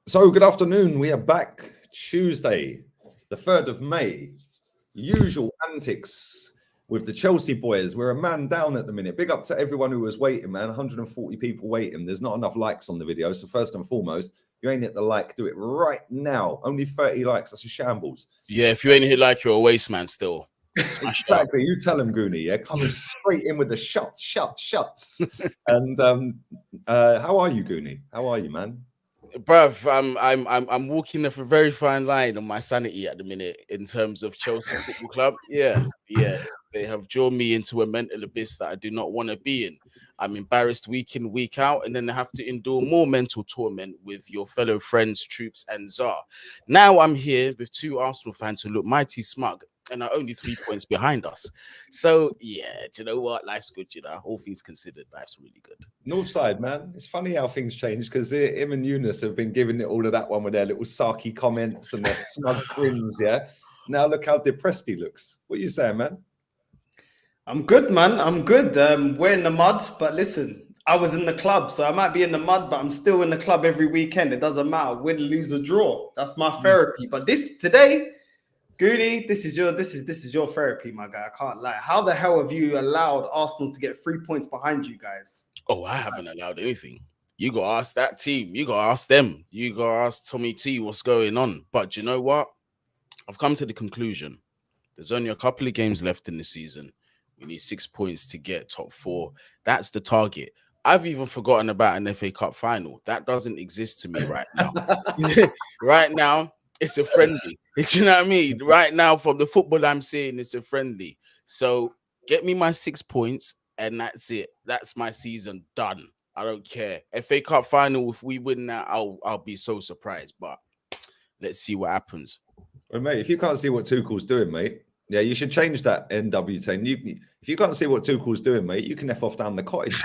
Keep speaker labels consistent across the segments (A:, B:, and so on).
A: So, good afternoon. We are back Tuesday, the 3rd of May. Usual antics with the Chelsea boys. We're a man down at the minute. Big up to everyone who was waiting, man. 140 people waiting. There's not enough likes on the video. So, first and foremost, if you ain't hit the like, do it right now. Only 30 likes. That's a shambles.
B: Yeah, if you ain't hit like, you're a waste man still.
A: Exactly. You tell him, Goonie. Yeah, coming straight in with the shots. And how are you, Goonie? How are you, man?
B: Bruv, I'm walking a very fine line on my sanity at the minute in terms of Chelsea Football Club. Yeah. They have drawn me into a mental abyss that I do not want to be in. I'm embarrassed week in, week out, and then I have to endure more mental torment with your fellow friends, Troops, and Czar. Now I'm here with two Arsenal fans who look mighty smug and are only 3 points behind us. So, yeah, do you know what? Life's good, you know. All things considered, life's really good.
A: North side, man. It's funny how things change because him and Eunice have been giving it all of that one with their little sarky comments and their smug grins, yeah? Now look how depressed he looks. What are you saying, man?
C: I'm good, man. I'm good. We're in the mud, but listen, I was in the club, so I might be in the mud, but I'm still in the club every weekend. It doesn't matter. Win, lose, or draw. That's my therapy. But today, Goody, this is your therapy, my guy. I can't lie. How the hell have you allowed Arsenal to get 3 points behind you guys?
B: Oh, I haven't allowed anything. You got to ask that team. You got to ask them. You got to ask Tommy T what's going on. But you know what? I've come to the conclusion. There's only a couple of games left in the season. We need 6 points to get top 4. That's the target. I've even forgotten about an FA Cup final. That doesn't exist to me right now. Right now, it's a friendly. Do you know what I mean? Right now, from the football I'm seeing, it's a friendly. So get me my 6 points, and that's it. That's my season done. I don't care. FA Cup final, if we win that, I'll be so surprised. But let's see what happens.
A: Well, mate, if you can't see what Tuchel's doing, mate, yeah, you should change that NW saying if you can't see what Tuchel's doing, mate, you can F off down the cottage.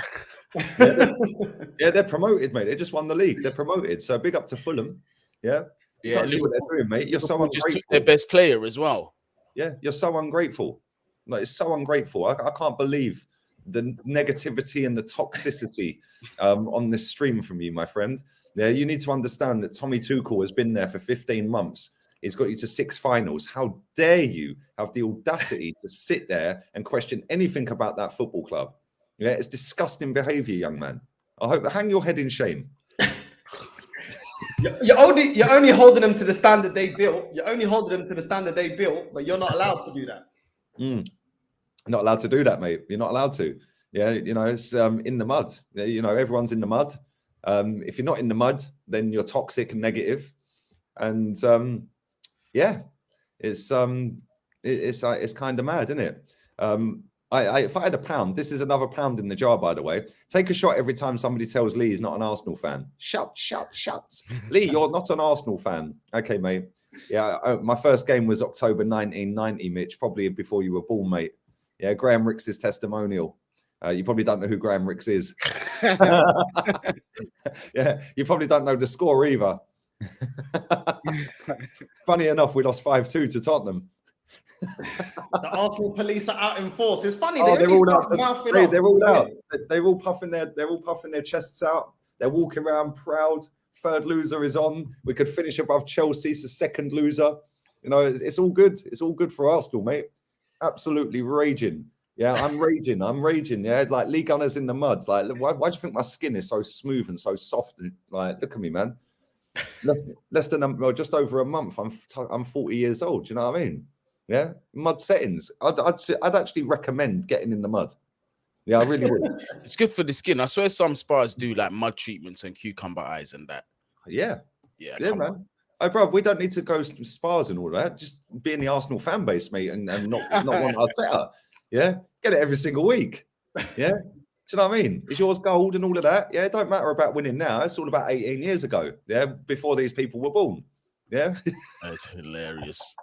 A: They're promoted, mate. They just won the league. They're promoted. So big up to Fulham. Yeah. You can't see what they're doing, mate. You're so ungrateful.
B: Just took their best player as well.
A: Yeah, you're so ungrateful. Like, it's so ungrateful. I can't believe the negativity and the toxicity on this stream from you, my friend. Yeah, you need to understand that Tommy Tuchel has been there for 15 months. He's got you to 6 finals. How dare you have the audacity to sit there and question anything about that football club? Yeah, it's disgusting behavior, young man. I hope hang your head in shame.
C: You're only holding them to the standard they built. You're only holding them to the standard they built, but you're not allowed to do that.
A: Not allowed to do that, mate. You're not allowed to. Yeah, you know, it's in the mud. You know, everyone's in the mud. If you're not in the mud, then you're toxic and negative. And yeah, it's kind of mad, isn't it? If I had £1, this is another £1 in the jar, by the way. Take a shot every time somebody tells Lee he's not an Arsenal fan. Shut. Lee, you're not an Arsenal fan. Okay, mate. Yeah, my first game was October 1990, Mitch, probably before you were born, mate. Yeah, Graham Rix's testimonial. You probably don't know who Graham Rix is. Yeah, you probably don't know the score either. Funny enough, we lost 5-2 to Tottenham.
C: The Arsenal police are out in force. It's funny.
A: They're all out. They're all out. They're all puffing their chests out. They're walking around proud. Third loser is on. We could finish above Chelsea. It's the second loser. You know, it's all good. It's all good for Arsenal, mate. Absolutely raging. Yeah, I'm raging. Yeah, like Lee Gunner's in the mud. Like, why do you think my skin is so smooth and so soft? And like, look at me, man. Less than just over a month. I'm 40 years old. Do you know what I mean? Yeah, mud settings. I'd actually recommend getting in the mud. Yeah, I really would.
B: It's good for the skin. I swear some spas do like mud treatments and cucumber eyes and that.
A: Yeah, man. Oh, bro, we don't need to go to spas and all that. Just be in the Arsenal fan base, mate, and not want Arteta. Yeah, get it every single week. Yeah, do you know what I mean? Is yours gold and all of that? Yeah, it don't matter about winning now. It's all about 18 years ago. Yeah, before these people were born. Yeah,
B: that's hilarious.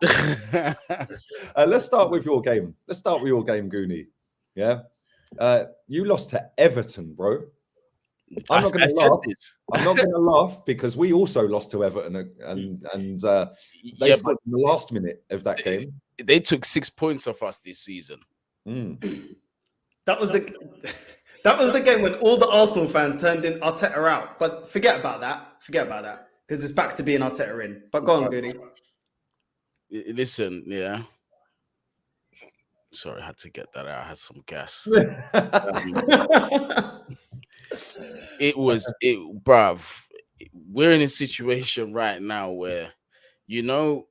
A: Let's start with your game. Goonie. Yeah, you lost to Everton, bro. I'm not going to laugh because we also lost to Everton, and they scored in the last minute of that game.
B: They took 6 points off us this season.
C: That was the game when all the Arsenal fans turned in Arteta out. But forget about that. because it's back to being Arteta in. But go on, Goody.
B: Listen, yeah. Sorry, I had to get that out. I had some gas. Bruv. We're in a situation right now where, you know,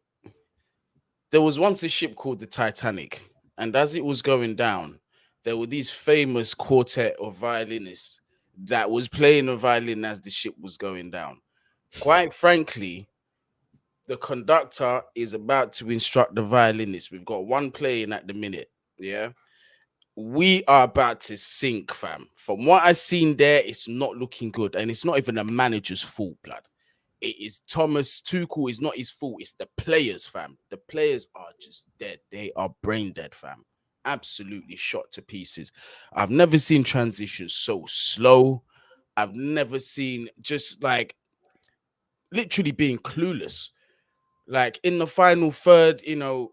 B: there was once a ship called the Titanic, and as it was going down, there were these famous quartet of violinists that was playing a violin as the ship was going down. Quite frankly, the conductor is about to instruct the violinist. We've got one playing at the minute. Yeah. We are about to sink, fam. From what I've seen there, it's not looking good. And it's not even the manager's fault, blood. It is Thomas Tuchel. It's not his fault. It's the players, fam. The players are just dead. They are brain dead, fam. Absolutely shot to pieces. I've never seen transitions so slow. I've never seen just like literally being clueless. Like in the final third, you know,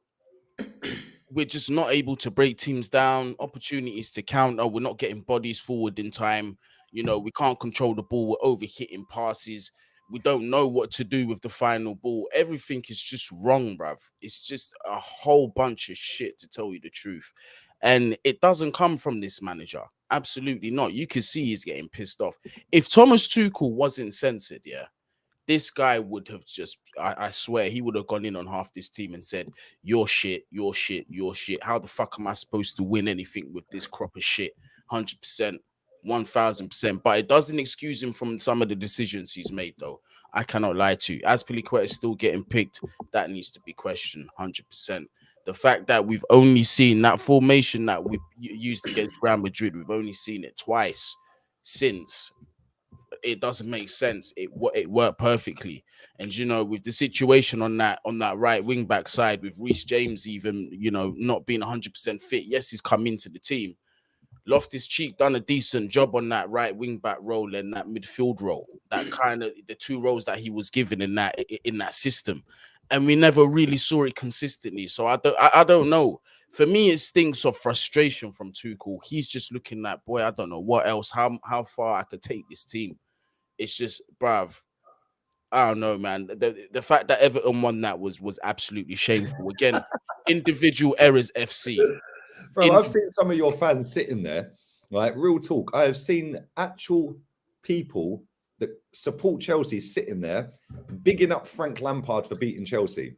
B: we're just not able to break teams down, opportunities to counter. We're not getting bodies forward in time. You know, we can't control the ball. We're overhitting passes. We don't know what to do with the final ball. Everything is just wrong, bruv. It's just a whole bunch of shit, to tell you the truth. And it doesn't come from this manager. Absolutely not. You can see he's getting pissed off. If Thomas Tuchel wasn't censored, yeah, this guy would have just, I swear, he would have gone in on half this team and said, you're shit, you're shit, you're shit. How the fuck am I supposed to win anything with this crop of shit? 100%, 1000%. But it doesn't excuse him from some of the decisions he's made, though. I cannot lie to you. As Piliquet is still getting picked, that needs to be questioned, 100%. The fact that we've only seen that formation that we used against Real Madrid, we've only seen it twice since. It doesn't make sense. It worked perfectly. And you know, with the situation on that right wing back side, with Reece James even, you know, not being 100% fit. Yes, he's come into the team. Loftus-Cheek done a decent job on that right wing back role and that midfield role. That kind of the two roles that he was given in that system. And we never really saw it consistently. So I don't know. For me, it stinks of frustration from Tuchel. He's just looking like, boy, I don't know what else, how far I could take this team. It's just, bruv, I don't know, man. The fact that Everton won that was absolutely shameful. Again, individual errors, FC.
A: Bro, I've seen some of your fans sitting there, right? Real talk. I have seen actual people that support Chelsea sitting there, bigging up Frank Lampard for beating Chelsea.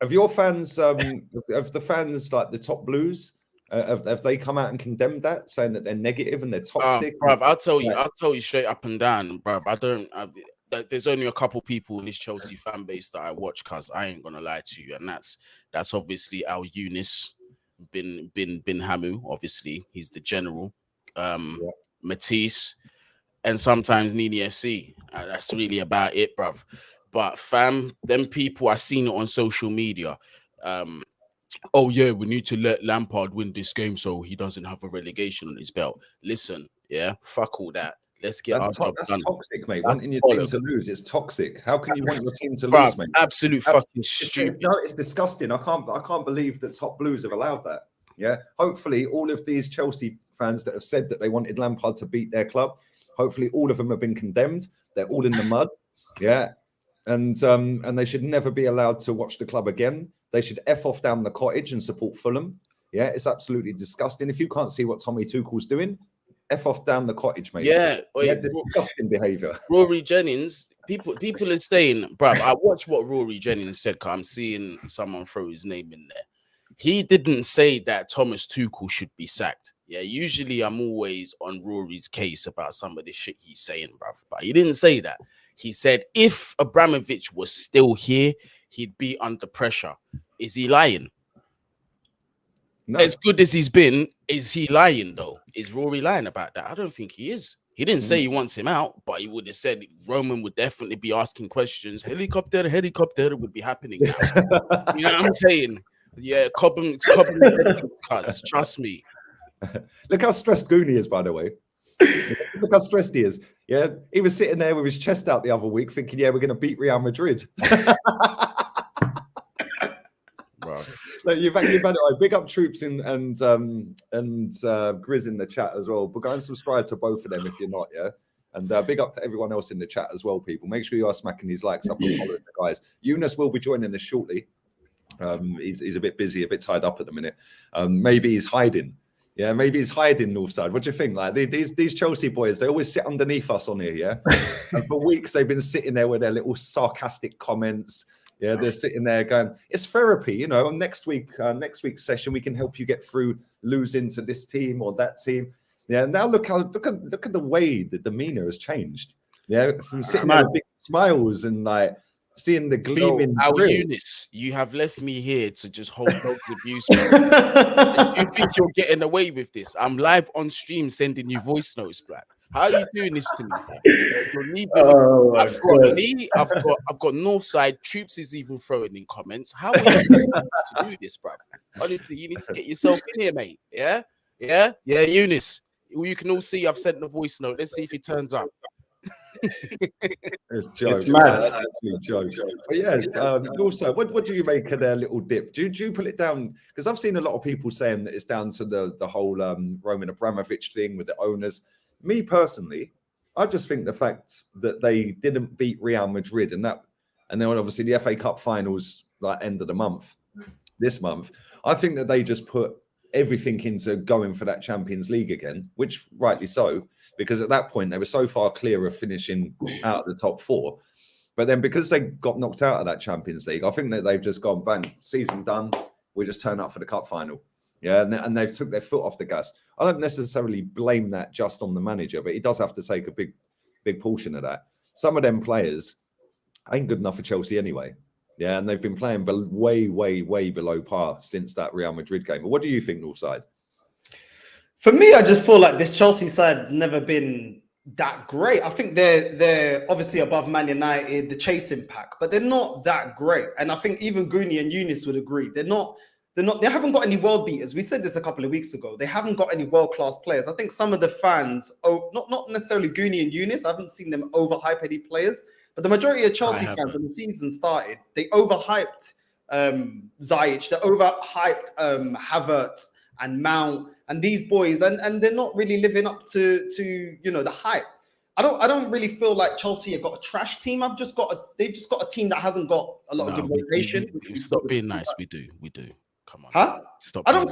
A: Have your fans, have the fans like the top blues, have they come out and condemned that, saying that they're negative and they're toxic?
B: Bruv, I'll tell you straight up and down, bruv. There's only a couple people in this Chelsea fan base that I watch, cuz I ain't gonna lie to you, and that's obviously Al Younis, bin Hamu, obviously he's the general, Matisse, and sometimes Nini FC. That's really about it, bruv. But fam, them people, I seen it on social media. Oh yeah, we need to let Lampard win this game so he doesn't have a relegation on his belt. Listen, yeah, fuck all that. Let's get our job done.
A: That's toxic, mate. Wanting your team to lose, it's toxic. How can you want your team to lose, mate?
B: Absolute fucking stupid.
A: No, it's disgusting. I can't believe that top blues have allowed that. Yeah. Hopefully, all of these Chelsea fans that have said that they wanted Lampard to beat their club, hopefully all of them have been condemned. They're all in the mud. Yeah. And they should never be allowed to watch the club again. They should F off down the cottage and support Fulham. Yeah, it's absolutely disgusting. If you can't see what Tommy Tuchel's doing, F off down the cottage, mate.
B: Yeah,
A: disgusting behaviour.
B: Rory Jennings, people are saying, bruv, I watched what Rory Jennings said, because I'm seeing someone throw his name in there. He didn't say that Thomas Tuchel should be sacked. Yeah, usually I'm always on Rory's case about some of the shit he's saying, bruv. But he didn't say that. He said if Abramovich was still here, he'd be under pressure. Is he lying? No. As good as he's been, is he lying though? Is Rory lying about that? I don't think he is. He didn't say he wants him out, but he would have said Roman would definitely be asking questions. Helicopter would be happening now. You know what I'm saying? Yeah, Cobham, cuz, trust me.
A: Look how stressed Goonie is, by the way. Look how stressed he is. Yeah, he was sitting there with his chest out the other week thinking, yeah, we're going to beat Real Madrid. Look, you've had it. Big up Troops and Grizz in the chat as well. But go and subscribe to both of them if you're not, yeah. And big up to everyone else in the chat as well, people. Make sure you are smacking these likes up and following the guys. Eunice will be joining us shortly. He's a bit busy, a bit tied up at the minute. Maybe he's hiding. Yeah, maybe he's hiding Northside. What do you think? Like these Chelsea boys, they always sit underneath us on here, yeah. And for weeks they've been sitting there with their little sarcastic comments. Yeah, they're sitting there going, "It's therapy, you know. On next week's session, we can help you get through losing to this team or that team." Yeah, now look at the way the demeanor has changed. Yeah, from sitting there with big smiles and like seeing the gleaming.
B: Our Eunice, you have left me here to just hold dogs abuse. You think you're getting away with this? I'm live on stream sending you voice notes, Black. How are you doing this to me, fam? You're leaving I've got Northside Troops is even throwing in comments. How are you to do this, bro? Honestly, you need to get yourself in here, mate. Yeah, Eunice. You can all see I've sent the voice note. Let's see if he turns up.
A: It's jokes.
C: It's mad.
A: Jokes. But yeah, also, what do you make of their little dip? Do you pull it down? Because I've seen a lot of people saying that it's down to the whole Roman Abramovich thing with the owners. Me personally, I just think the fact that they didn't beat Real Madrid and then obviously the FA Cup finals like end of the month, this month, I think that they just put everything into going for that Champions League again, which rightly so, because at that point they were so far clear of finishing out of the top four. But then because they got knocked out of that Champions League, I think that they've just gone, bang, season done, we just turn up for the cup final. Yeah, and they've took their foot off the gas. I don't necessarily blame that just on the manager, but he does have to take a big portion of that. Some of them players ain't good enough for Chelsea anyway. Yeah, and they've been playing way below par since that Real Madrid game. But what do you think, Northside?
C: For me, I just feel like this Chelsea side's never been that great. I think they're obviously above Man United, the chasing pack, but they're not that great. And I think even Gooney and Eunice would agree. They haven't got any world beaters. We said this a couple of weeks ago. They haven't got any world-class players. I think some of the fans, not necessarily Gooney and Eunice, I haven't seen them overhype any players, but the majority of Chelsea fans, when the season started, they overhyped Ziyech, they overhyped Havertz and Mount and these boys, and they're not really living up to the hype. I don't really feel like Chelsea have got a trash team. They've just got a team that hasn't got a lot of good rotation.
B: Stop being nice. We do. Come on.
C: Huh?
B: Stop.
C: I don't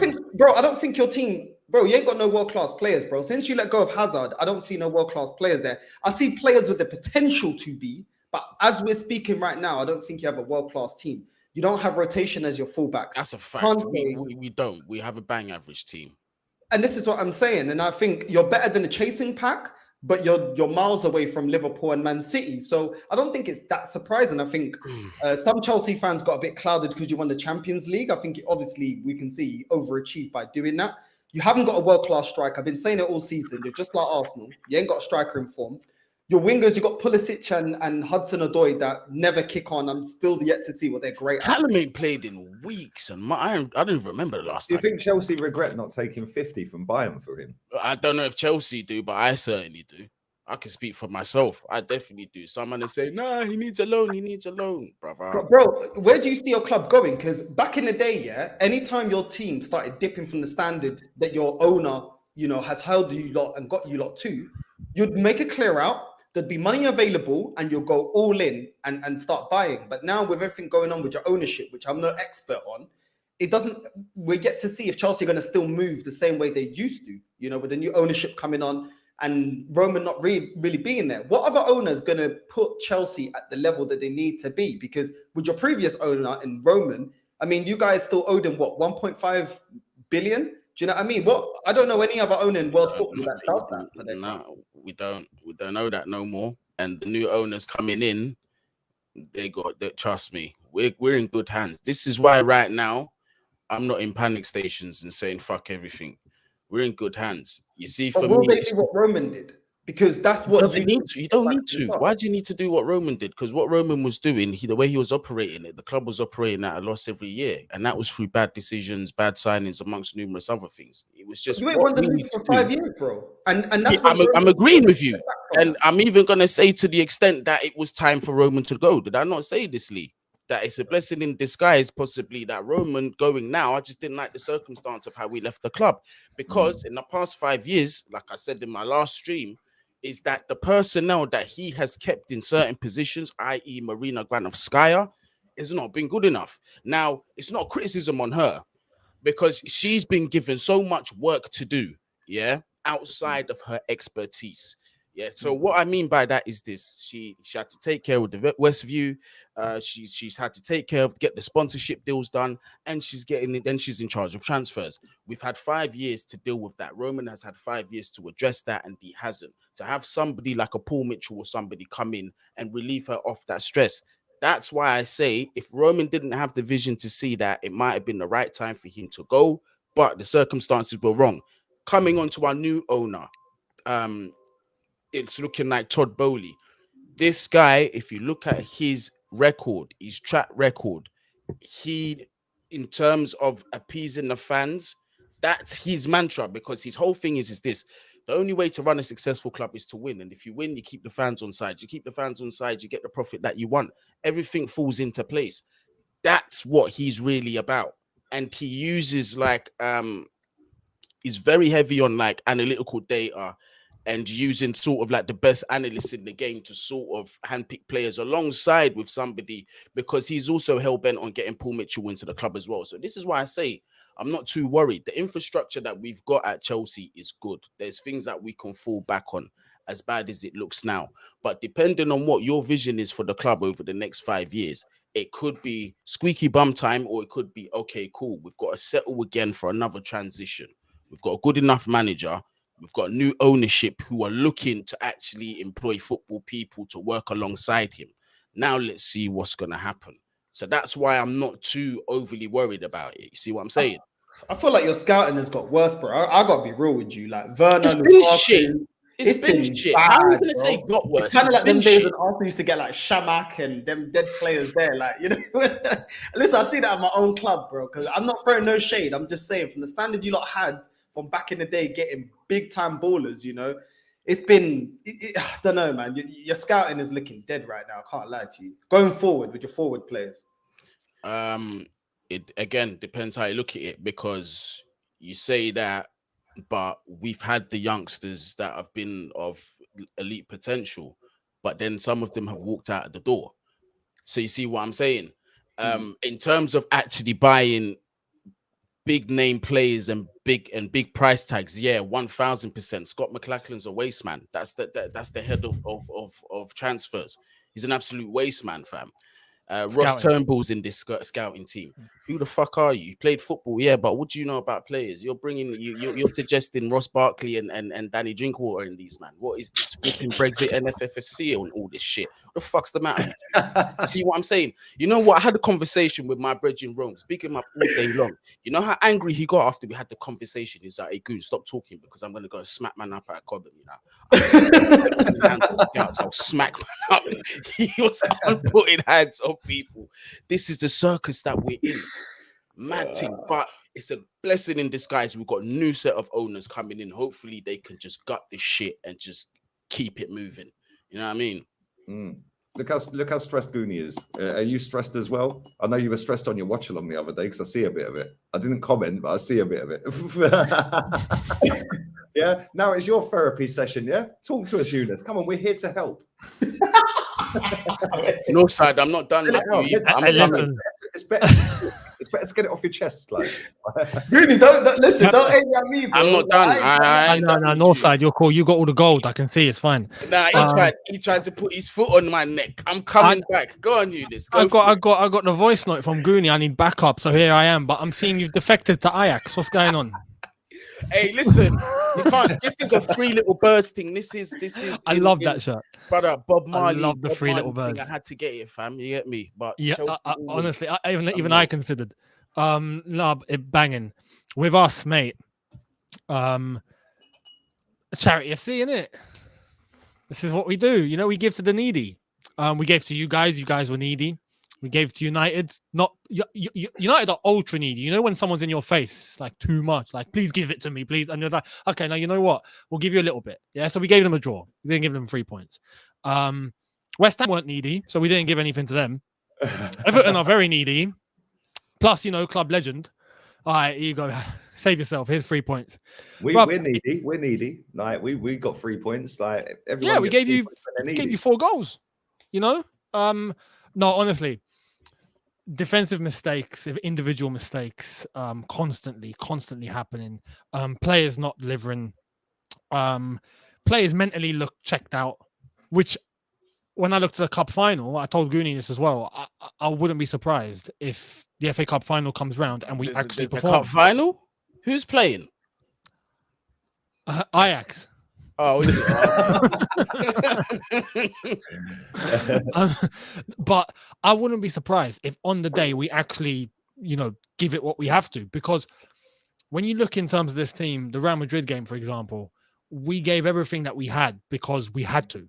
C: think your team, bro, you ain't got no world-class players, bro. Since you let go of Hazard, I don't see no world-class players there. I see players with the potential to be, but as we're speaking right now, I don't think you have a world-class team. You don't have rotation as your fullbacks.
B: That's a fact. We don't. We have a bang average team.
C: And this is what I'm saying. And I think you're better than a chasing pack, but you're miles away from Liverpool and Man City. So I don't think it's that surprising. I think some Chelsea fans got a bit clouded because you won the Champions League. I think obviously we can see you overachieved by doing that. You haven't got a world-class striker. I've been saying it all season. You're just like Arsenal. You ain't got a striker in form. Your wingers, you got Pulisic and Hudson-Odoi that never kick on. I'm still yet to see what they're great at.
B: Callum ain't played in weeks, and I don't even remember the last time.
A: Do you think Chelsea regret not taking 50 from Bayern for him?
B: I don't know if Chelsea do, but I certainly do. I can speak for myself. I definitely do. Someone is saying, "Nah, he needs a loan, brother."
C: Bro, where do you see your club going? Because back in the day, yeah, anytime your team started dipping from the standard that your owner, has held you lot and got you lot to, you'd make a clear out. There'd be money available and you'll go all in and start buying. But now with everything going on with your ownership, which I'm no expert on, we get to see if Chelsea are going to still move the same way they used to, with the new ownership coming on and Roman not really being there. What other owner is going to put Chelsea at the level that they need to be? Because with your previous owner in Roman, I mean, you guys still owed him, 1.5 billion? Do you know what I mean? I don't know any other owner in world football that does that. For
B: no, we don't know that no more. And the new owners coming in, trust me, we're in good hands. This is why right now I'm not in panic stations and saying fuck everything. We're in good hands. You see, for me,
C: will they do what Roman did? Because that's what
B: you don't need to. Why do you need to do what Roman did? Because what Roman was doing, the way he was operating it, the club was operating at a loss every year, and that was through bad decisions, bad signings, amongst numerous other things. It was just
C: you ain't won the league for 5 years, bro. And that's
B: I'm agreeing with you, and I'm even gonna say to the extent that it was time for Roman to go. Did I not say this, Lee? That it's a blessing in disguise, possibly, that Roman going now. I just didn't like the circumstance of how we left the club, because in the past 5 years, like I said in my last stream, is that the personnel that he has kept in certain positions, i.e. Marina Granovskaya, has not been good enough. Now, it's not criticism on her because she's been given so much work to do, yeah, outside of her expertise. Yeah, so what I mean by that is this: she had to take care of the Westview, she's had to take care of get the sponsorship deals done, and she's getting it. Then she's in charge of transfers. We've had 5 years to deal with that. Roman has had 5 years to address that, and he hasn't. To have somebody like a Paul Mitchell or somebody come in and relieve her off that stress. That's why I say if Roman didn't have the vision to see that, it might have been the right time for him to go, but the circumstances were wrong. Coming on to our new owner, it's looking like Todd Bowley. This guy, if you look at his record, his track record, he, in terms of appeasing the fans, that's his mantra, because his whole thing is this: the only way to run a successful club is to win. And if you win, you keep the fans on side. You keep the fans on side, you get the profit that you want. Everything falls into place. That's what he's really about. And he uses he's very heavy on like analytical data and using sort of like the best analysts in the game to sort of handpick players alongside with somebody, because he's also hell-bent on getting Paul Mitchell into the club as well. So this is why I say I'm not too worried. The infrastructure that we've got at Chelsea is good. There's things that we can fall back on, as bad as it looks now. But depending on what your vision is for the club over the next 5 years, it could be squeaky bum time, or it could be, okay, cool, we've got to settle again for another transition. We've got a good enough manager. We've got new ownership who are looking to actually employ football people to work alongside him. Now let's see what's going to happen. So that's why I'm not too overly worried about it. You see what I'm saying?
C: I feel like your scouting has got worse, bro. I got to be real with you. Like Werner,
B: it's been shit. It's been shit.
C: Bad,
B: how are you going to
C: bro.
B: say got worse?
C: It's kind of like them days
B: shit.
C: when Arsenal used to get like Shamak and them dead players there. Like, you know, listen, I see that at my own club, bro, because I'm not throwing no shade. I'm just saying, from the standard you lot had from back in the day, getting big time ballers, you know, it's been, I don't know, man. Your scouting is looking dead right now. I can't lie to you. Going forward with your forward players.
B: It again depends how you look at it, because you say that, but we've had the youngsters that have been of elite potential, but then some of them have walked out of the door. So you see what I'm saying? In terms of actually buying big name players and big price tags, yeah, 1000%. Scott McLachlan's a waste man. That's the head of transfers. He's an absolute waste man, fam. Ross Turnbull's in this scouting team. Who the fuck are you? You played football, yeah, but what do you know about players? You're bringing you're suggesting Ross Barkley and Danny Drinkwater in these, man. What is this flipping Brexit and FFFC and all this shit? What the fuck's the matter? See what I'm saying? You know what? I had a conversation with my brethren Rome, speaking him up all day long. You know how angry he got after we had the conversation? He's like, "Hey, Goon, stop talking because I'm gonna go smack man up at Cobham, you know." I'll smack man up. He was putting hands on people. This is the circus that we're in. Mad thing, but it's a blessing in disguise. We've got a new set of owners coming in. Hopefully they can just gut this shit and just keep it moving. You know what I mean?
A: Look how stressed Goonie is. Are you stressed as well? I know you were stressed on your watch along the other day because I see a bit of it. I didn't comment, but I see a bit of it. Yeah, now it's your therapy session. Yeah, talk to us, Eunice. Come on, we're here to help.
B: No side, I'm not done.
A: Listen, it's better to get it off your chest, like.
C: Really, don't listen. Don't aim at me, bro.
B: I'm not done.
D: No, north side, you're cool. You got all the gold. I can see. It's fine.
B: Nah, he tried to put his foot on my neck. I'm coming back. Go on, Eunice. I
D: got the voice note from Goonie. I need backup, so here I am. But I'm seeing you've defected to Ajax. What's going on?
B: Hey, listen, you can't. This is a Three Little Birds thing. This is.
D: I love that shirt,
B: brother. Bob Marley.
D: I love the Three Little Birds.
B: I had to get it, fam. You get me? But
D: yeah, honestly, even I considered. No, it banging with us, mate. Charity FC, innit? This is what we do. You know, we give to the needy. We gave to you guys. You guys were needy. We gave to United. Not United are ultra needy. You know when someone's in your face like too much, like please give it to me, please. And you're like, okay, now you know what? We'll give you a little bit. Yeah. So we gave them a draw. We didn't give them 3 points. West Ham weren't needy, so we didn't give anything to them. Everton are very needy. Plus, you know, club legend. All right, here you go. Save yourself. Here's 3 points.
A: We're needy. We're needy. Like we got 3 points. Like everyone.
D: Yeah, we
A: gets
D: gave
A: 3
D: you
A: points when they're
D: gave
A: needy.
D: you 4 goals. You know, no, honestly, defensive mistakes, individual mistakes, constantly happening. Players not delivering. Players mentally look checked out. Which, when I looked at the cup final, I told Goonie this as well. I wouldn't be surprised if the FA Cup final comes round and we actually
B: there's
D: perform.
B: the cup final. Who's playing?
D: Ajax.
B: Oh, is it?
D: But I wouldn't be surprised if on the day we actually, give it what we have to. Because when you look in terms of this team, the Real Madrid game, for example, we gave everything that we had because we had to.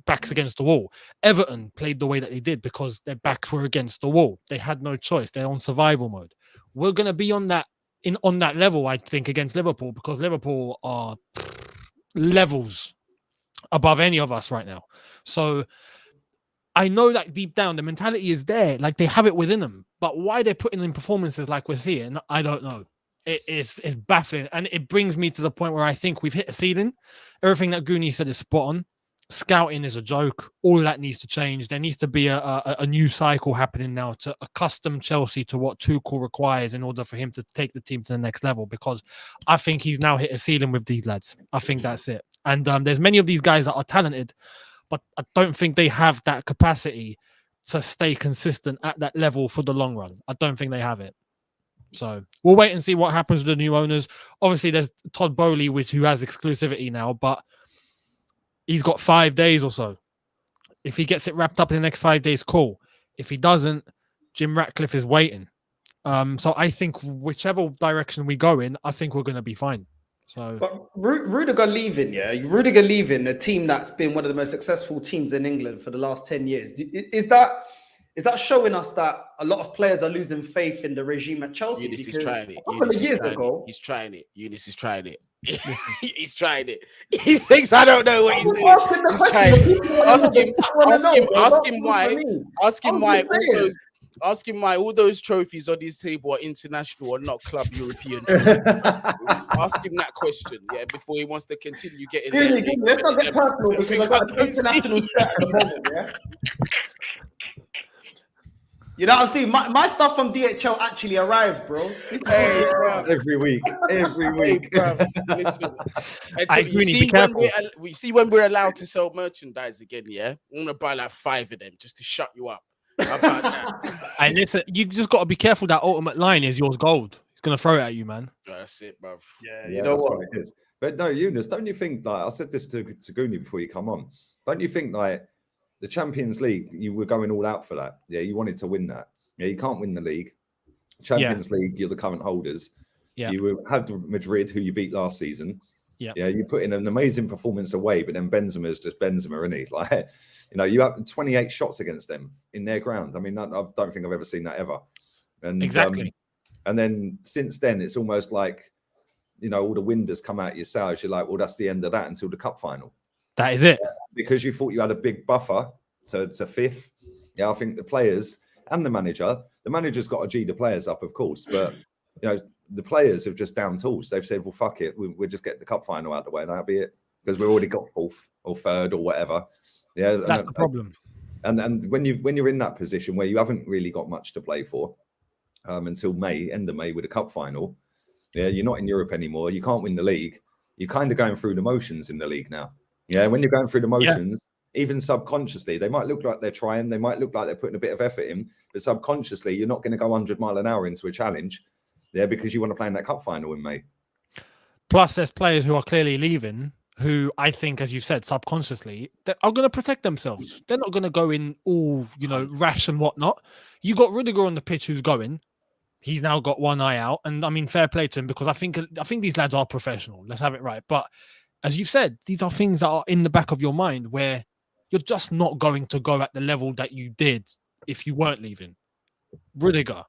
D: Backs against the wall. Everton played the way that they did because their backs were against the wall. They had no choice. They're on survival mode. We're going to be on that level, I think, against Liverpool, because Liverpool are levels above any of us right now. So I know that deep down the mentality is there, like they have it within them. But why they're putting in performances like we're seeing, I don't know. It's baffling, and it brings me to the point where I think we've hit a ceiling. Everything that Goonie said is spot on. Scouting is a joke. All that needs to change. There needs to be a new cycle happening now to accustom Chelsea to what Tuchel requires in order for him to take the team to the next level, because I think he's now hit a ceiling with these lads. I think that's it. And there's many of these guys that are talented, but I don't think they have that capacity to stay consistent at that level for the long run. I don't think they have it. So we'll wait and see what happens with the new owners. Obviously, there's Todd Bowley, who has exclusivity now, but he's got 5 days or so. If he gets it wrapped up in the next 5 days, cool. If he doesn't, Jim Ratcliffe is waiting. So I think whichever direction we go in, I think we're going to be fine. So,
C: but Rudiger leaving, Rudiger leaving, a team that's been one of the most successful teams in England for the last 10 years. Is that showing us that a lot of players are losing faith in the regime at Chelsea?
B: Eunice is trying it.
C: A couple of years ago,
B: he's trying it. Eunice is trying it. He's trying it. He thinks I don't know what he's doing. He's trying it. Ask him why all those trophies on his table are international or not club European trophies. Ask him that question, before he wants to continue getting.
C: Let's not get personal, because I got an international shirt at the moment, You know what I'm saying? My stuff from DHL actually arrived, bro.
A: Every week.
B: Bro. Listen, we see when we're allowed to sell merchandise again, I'm gonna buy like 5 of them just to shut you up. How about that?
D: And listen, you just got to be careful. That ultimate line is yours gold. He's gonna throw it at you, man.
B: That's it, bro.
C: Yeah, you know what
A: it is. But no, Eunice, don't you think, like I said this to Goonie before you come on, don't you think like the Champions League, you were going all out for that? Yeah, you wanted to win that. Yeah, you can't win the league. Champions League, you're the current holders. Yeah. You had Madrid, who you beat last season. Yeah, you put in an amazing performance away, but then Benzema is just Benzema, isn't he? Like, you have 28 shots against them in their ground. I mean, I don't think I've ever seen that ever. And
D: exactly.
A: And then since then, it's almost like, all the wind has come out your sails. You're like, well, that's the end of that until the cup final.
D: That is it.
A: Because you thought you had a big buffer to 5th. Yeah, I think the players and the manager's got to G the players up, of course, but the players have just down tools. They've said, well, fuck it, we'll just get the cup final out of the way and that'll be it, because we've already got 4th or 3rd or whatever. Yeah,
D: that's the problem.
A: And when you're in that position where you haven't really got much to play for until end of May with a cup final, you're not in Europe anymore. You can't win the league. You're kind of going through the motions in the league now. Yeah, when you're going through the motions. Even subconsciously, they might look like they're trying, they might look like they're putting a bit of effort in, but subconsciously, you're not going to go 100 mile an hour into a challenge, because you want to play in that cup final in May.
D: Plus, there's players who are clearly leaving, who I think, as you said, subconsciously, they are going to protect themselves. They're not going to go in all, rash and whatnot. You got Rudiger on the pitch who's going. He's now got one eye out, and I mean, fair play to him, because I think these lads are professional. Let's have it right. But as you've said, these are things that are in the back of your mind where you're just not going to go at the level that you did if you weren't leaving. Rudiger,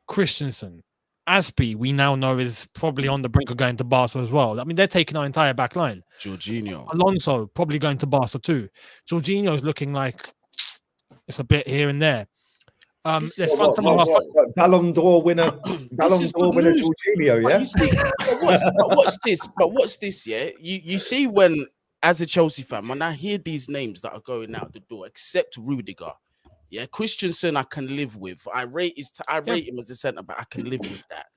D: Christensen, Aspie, we now know is probably on the brink of going to Barca as well. I mean, they're taking our entire back line.
B: Jorginho.
D: Alonso, probably going to Barca too. Jorginho's looking like it's a bit here and there. There's fun some of our
A: Ballon d'Or winner, Ballon
B: is
A: d'Or
B: good
A: winner,
B: news.
A: Jorginho.
B: But
A: Yeah.
B: you see, but watch this. But watch this. Yeah, you see when, as a Chelsea fan, when I hear these names that are going out the door, except Rudiger, yeah, Christensen, I can live with. I rate him as a centre back. I can live with that.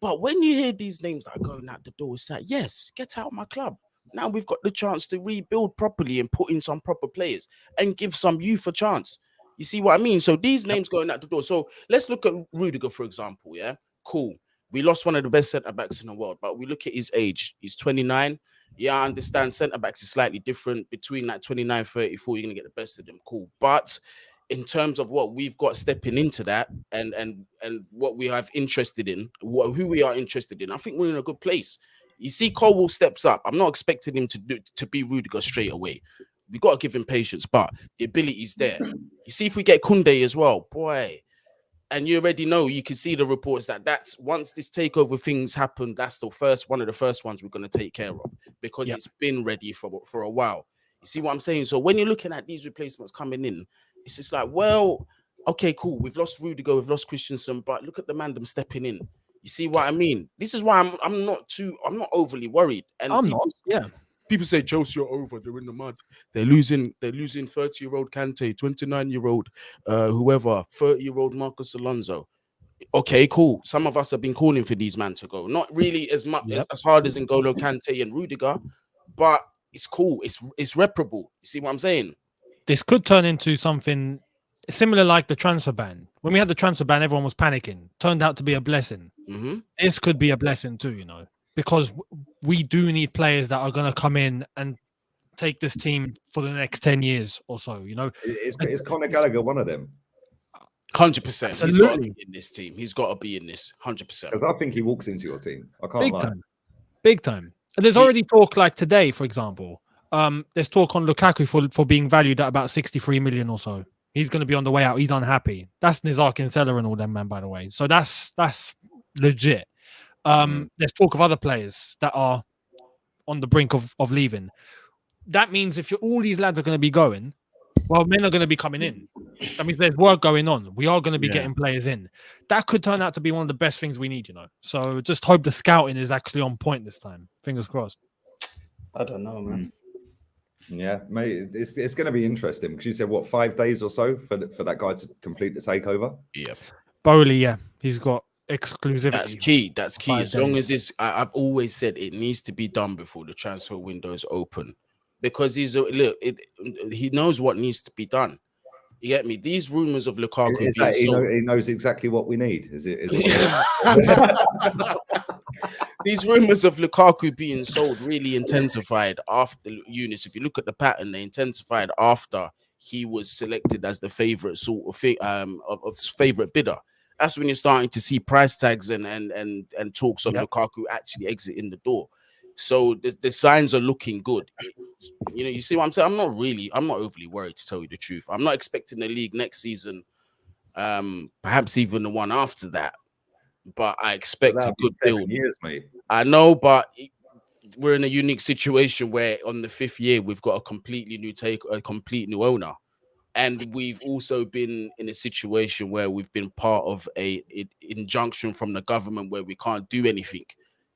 B: But when you hear these names that are going out the door, it's like, yes, get out of my club. Now we've got the chance to rebuild properly and put in some proper players and give some youth a chance. You see what I mean? So these names going out the door. So let's look at Rudiger, for example. Yeah, cool. We lost one of the best centre backs in the world, but we look at his age. He's 29. Yeah, I understand centre backs is slightly different. Between like 29, 34, you're going to get the best of them. Cool. But in terms of what we've got stepping into that and what we have interested in, who we are interested in, I think we're in a good place. You see, Colwell steps up. I'm not expecting him to be Rudiger straight away. We got to give him patience, but the ability is there. You see, if we get Koundé as well, boy, and you already know, you can see the reports that's once this takeover things happen, that's one of the first ones we're going to take care of because it's been ready for a while. You see what I'm saying? So when you're looking at these replacements coming in, it's just like, well, okay, cool. We've lost Rudiger, we've lost Christensen, but look at the man them stepping in. You see what I mean? This is why I'm not overly worried. And people say Chelsea are over. They're in the mud. They're losing 30-year-old Kante, 29-year-old whoever, 30-year-old Marcus Alonso. Okay, cool. Some of us have been calling for these men to go. Not really as much as hard as N'Golo Kante and Rudiger, but it's cool. It's reparable. You see what I'm saying?
D: This could turn into something similar like the transfer ban. When we had the transfer ban, everyone was panicking. Turned out to be a blessing.
B: Mm-hmm.
D: This could be a blessing too, you know, because we do need players that are going to come in and take this team for the next 10 years or so, you know.
A: Is Conor Gallagher one of them?
B: 100%.
D: Absolutely.
B: He's got to be in this team. He's got to be in this 100%.
A: Because I think he walks into your team. I can't lie.
D: Big time. And there's already talk, like today, for example. There's talk on Lukaku for being valued at about 63 million or so. He's going to be on the way out. He's unhappy. That's Nizar Kinsella and all them, man, by the way. So that's legit. There's talk of other players that are on the brink of leaving. That means if all these lads are going to be going, well, men are going to be coming in. That means there's work going on. We are going to be getting players in. That could turn out to be one of the best things we need, you know. So just hope the scouting is actually on point this time. Fingers crossed.
C: I don't know, man.
A: Yeah, mate, it's going to be interesting because you said, what, 5 days or so for that guy to complete the takeover?
B: Yeah.
D: Bowley, he's got exclusivity.
B: That's key. That's key.
D: 5
B: As long
D: days.
B: as I've always said it needs to be done before the transfer window is open, because he knows what needs to be done. You get me? These rumors of Lukaku
A: Is that he knows exactly what we need? Is it?
B: These rumors of Lukaku being sold really intensified after Eunice. If you look at the pattern, they intensified after he was selected as the favorite sort of favorite bidder. That's when you're starting to see price tags and talks of Lukaku actually exiting the door. So the signs are looking good. You know, you see what I'm saying? I'm not overly worried, to tell you the truth. I'm not expecting the league next season, perhaps even the one after that. But I expect a good build.
A: 7 years, mate.
B: I know, but we're in a unique situation where on the 5th year we've got a complete new owner, and we've also been in a situation where we've been part of an injunction from the government where we can't do anything.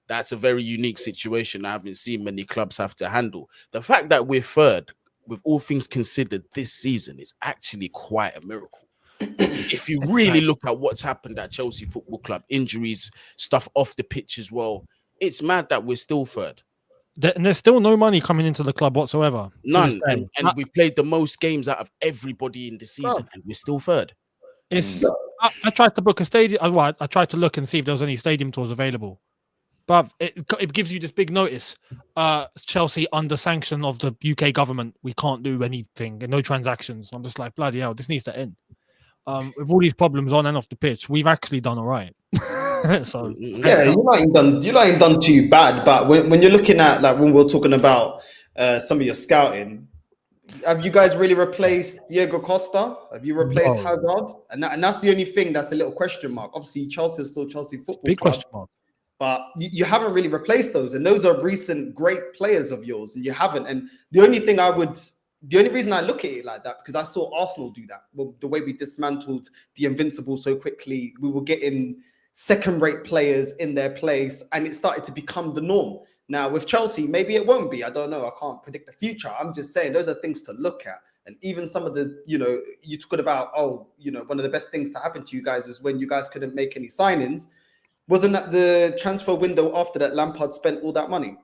B: That's a very unique situation I haven't seen many clubs have to handle. The fact that we're third, with all things considered, this season is actually quite a miracle. If you really look at what's happened at Chelsea Football Club, injuries, stuff off the pitch as well, it's mad that we're still third.
D: And there's still no money coming into the club whatsoever.
B: None. And we've played the most games out of everybody in the season, and we're still third.
D: I tried to book a stadium. I tried to look and see if there was any stadium tours available. But it gives you this big notice. Chelsea under sanction of the UK government. We can't do anything. No transactions. I'm just like, bloody hell, this needs to end. With all these problems on and off the pitch, we've actually done all right. So
C: yeah, you're not done too bad. But when you're looking at, like, when we're talking about some of your scouting, have you guys really replaced Diego Costa? Have you replaced Hazard? And that's the only thing that's a little question mark. Obviously, Chelsea is still Chelsea Football
D: big
C: Club.
D: question mark.
C: But you haven't really replaced those. And those are recent great players of yours, and you haven't. And the only thing I would the only reason I look at it like that, because I saw Arsenal do that. Well, the way we dismantled the Invincible so quickly, we were getting second-rate players in their place, and it started to become the norm. Now, with Chelsea, maybe it won't be. I don't know. I can't predict the future. I'm just saying those are things to look at. And even some of the, you talk about, one of the best things to happen to you guys is when you guys couldn't make any signings. Wasn't that the transfer window after that Lampard spent all that money?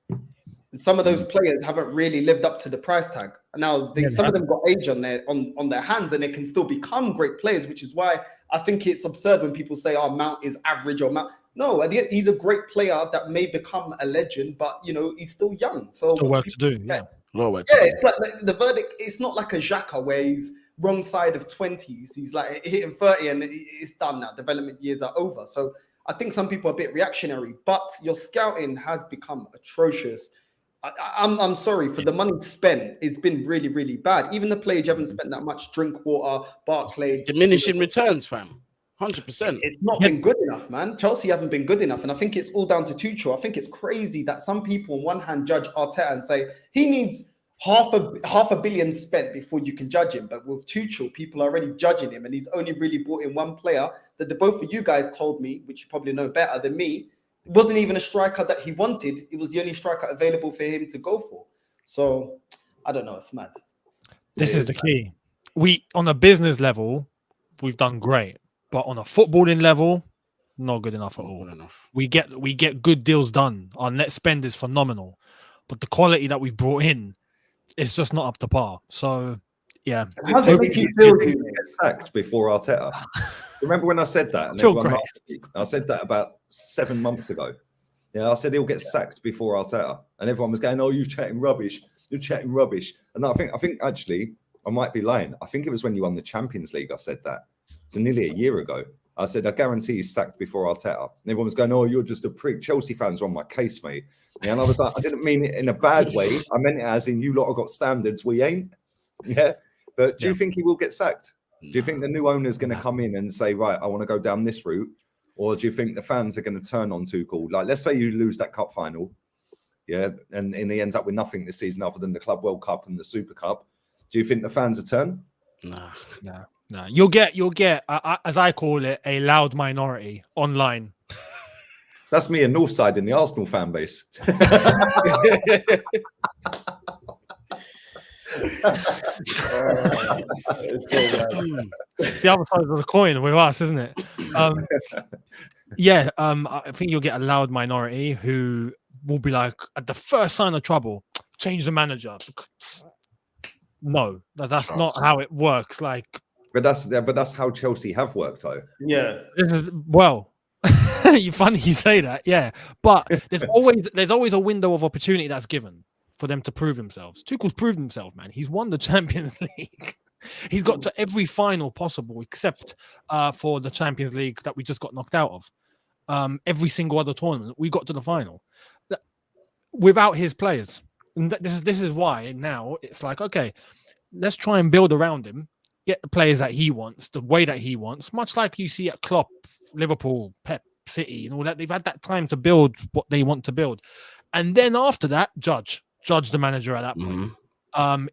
C: And some of those players haven't really lived up to the price tag. Now, some of them got age on their hands, and they can still become great players, which is why I think it's absurd when people say, "Oh, Mount is average," or Mount. No, he's a great player that may become a legend, but he's still young. So
D: Still work to do. Yeah.
C: It's like the verdict. It's not like a Xhaka where he's wrong side of 20s. He's like hitting 30 and it's done now. Development years are over. So I think some people are a bit reactionary, but your scouting has become atrocious. I'm sorry for the money spent. It's been really, really bad. Even the players you haven't spent that much. Drinkwater, Barclay,
B: diminishing returns, fam. 100%.
C: It's not been good enough, man. Chelsea haven't been good enough, and I think it's all down to Tuchel. I think it's crazy that some people on one hand judge Arteta and say he needs half a billion spent before you can judge him. But with Tuchel, people are already judging him, and he's only really brought in one player that the both of you guys told me, which you probably know better than me. It wasn't even a striker that he wanted. It was the only striker available for him to go for. So I don't know. It's mad.
D: This is the key. We, on a business level, we've done great, but on a footballing level, not good enough at all. We get good deals done. Our net spend is phenomenal, but the quality that we've brought in is just not up to par. So yeah,
C: how's it make you feel?
A: Get sacked before Arteta. Remember when I said that? And
D: Feel great.
A: I said that about 7 months ago. Yeah, I said he'll get sacked before Arteta, and everyone was going, "Oh, you're chatting rubbish. You're chatting rubbish." And I think actually I might be lying. I think it was when you won the Champions League. I said that. It's nearly a year ago. I said I guarantee he's sacked before Arteta. And everyone was going, "Oh, you're just a prick." Chelsea fans were on my case, mate. Yeah, and I was like, I didn't mean it in a bad way. I meant it as in you lot have got standards, we ain't. Yeah, but do you think he will get sacked? Do you think the new owner is going to come in and say, right, I want to go down this route? Or do you think the fans are going to turn on Tuchel? Like, let's say you lose that cup final, yeah, and he ends up with nothing this season other than the Club World Cup and the Super Cup. Do you think the fans will turn?
D: No. You'll get, as I call it, a loud minority online.
A: That's me and Northside in the Arsenal fan base.
D: It's the other side of the coin with us, isn't it? I think you'll get a loud minority who will be like, at the first sign of trouble, change the manager. No, that's not how it works. Like,
A: but that's how Chelsea have worked, though.
C: Yeah,
D: this is you funny you say that, yeah. But there's always a window of opportunity that's given for them to prove themselves. Tuchel's proved himself, man. He's won the Champions League. He's got to every final possible, except for the Champions League that we just got knocked out of. Every single other tournament, we got to the final without his players. And this is why now it's like, okay, let's try and build around him, get the players that he wants, the way that he wants, much like you see at Klopp, Liverpool, Pep, City, and all that. They've had that time to build what they want to build. And then after that, judge the manager at that point.